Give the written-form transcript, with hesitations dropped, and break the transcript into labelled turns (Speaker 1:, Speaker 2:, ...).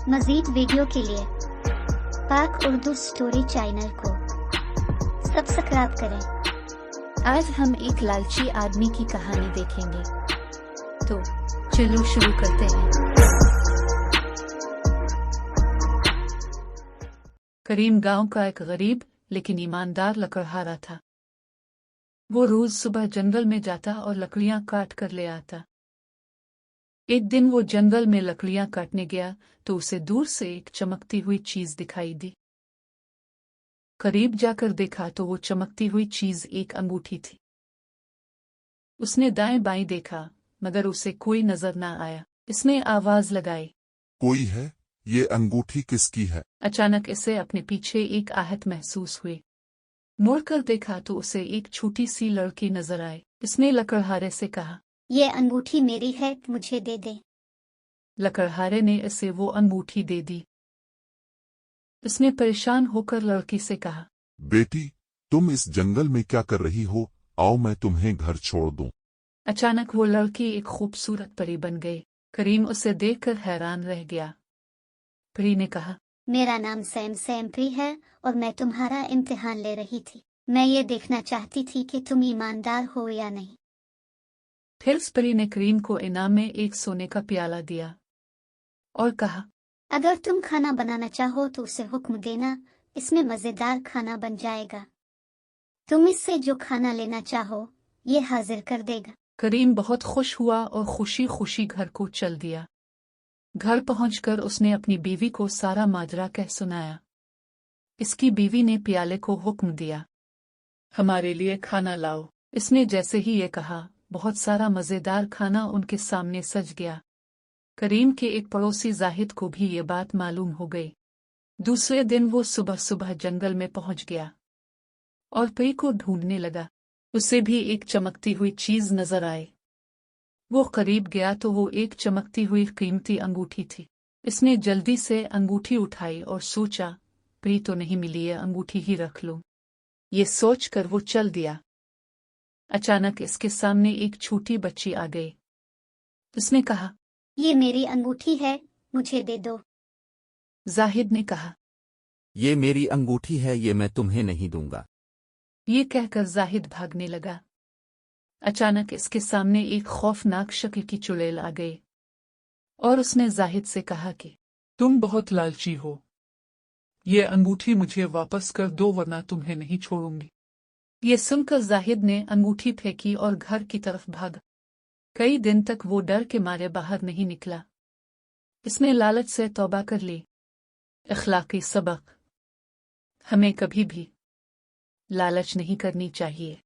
Speaker 1: मजीद video के लिए पाक उर्दू स्टोरी चैनल को सब्सक्राइब करें। आज हम एक लालची आदमी की कहानी देखेंगे, तो चलो शुरू करते हैं।
Speaker 2: करीम गांव का एक गरीब लेकिन ईमानदार लकड़हारा था। वो रोज सुबह जंगल में जाता और लकड़ियां काट कर ले आता। एक दिन वो जंगल में लकड़ियां काटने गया तो उसे दूर से एक चमकती हुई चीज दिखाई दी। करीब जाकर देखा तो वो चमकती हुई चीज एक अंगूठी थी। उसने दाएं बाएं देखा मगर उसे कोई नजर न आया। इसने आवाज लगाई,
Speaker 3: कोई है? ये अंगूठी किसकी है?
Speaker 2: अचानक इसे अपने पीछे एक आहट महसूस हुई। मुड़कर देखा तो उसे एक छोटी सी लड़की नजर आई। इसने लकड़हारे से कहा,
Speaker 1: ये अंगूठी मेरी है, मुझे दे दे।
Speaker 2: लकड़हारे ने इसे वो अंगूठी दे दी। इसने परेशान होकर लड़की से कहा,
Speaker 3: बेटी, तुम इस जंगल में क्या कर रही हो? आओ मैं तुम्हें घर छोड़ दूं।
Speaker 2: अचानक वो लड़की एक खूबसूरत परी बन गई। करीम उसे देखकर हैरान रह गया। परी ने कहा,
Speaker 1: मेरा नाम सैम प्री है और मैं तुम्हारा इम्तिहान ले रही थी। मैं ये देखना चाहती थी कि तुम ईमानदार हो या नहीं।
Speaker 2: फिर उस परी ने करीम को इनाम में एक सोने का प्याला दिया और कहा,
Speaker 1: अगर तुम खाना बनाना चाहो तो उसे हुक्म देना, इसमें मजेदार खाना बन जाएगा। तुम इससे जो खाना लेना चाहो ये हाजिर कर देगा।
Speaker 2: करीम बहुत खुश हुआ और खुशी खुशी घर को चल दिया। घर पहुंचकर उसने अपनी बीवी को सारा माजरा कह सुनाया। इसकी बीवी ने प्याले को हुक्म दिया, हमारे लिए खाना लाओ। इसने जैसे ही ये कहा, बहुत सारा मजेदार खाना उनके सामने सज गया। करीम के एक पड़ोसी जाहिद को भी ये बात मालूम हो गई। दूसरे दिन वो सुबह सुबह जंगल में पहुंच गया और परी को ढूंढने लगा। उसे भी एक चमकती हुई चीज नजर आई। वो करीब गया तो वो एक चमकती हुई कीमती अंगूठी थी। इसने जल्दी से अंगूठी उठाई और सोचा, परी तो नहीं मिली है, अंगूठी ही रख लूं। ये सोचकर वो चल दिया। अचानक इसके सामने एक छोटी बच्ची आ गई। उसने कहा,
Speaker 1: ये मेरी अंगूठी है, मुझे दे दो।
Speaker 2: जाहिद ने कहा,
Speaker 4: ये मेरी अंगूठी है, ये मैं तुम्हें नहीं दूंगा।
Speaker 2: ये कहकर जाहिद भागने लगा। अचानक इसके सामने एक खौफनाक शक्ल की चुड़ैल आ गई और उसने जाहिद से कहा कि
Speaker 5: तुम बहुत लालची हो, ये अंगूठी मुझे वापस कर दो वरना तुम्हें नहीं छोड़ूंगी।
Speaker 2: ये सुनकर जाहिद ने अंगूठी फेंकी और घर की तरफ भागा। कई दिन तक वो डर के मारे बाहर नहीं निकला। इसने लालच से तौबा कर ली। अखलाकी सबक, हमें कभी भी लालच नहीं करनी चाहिए।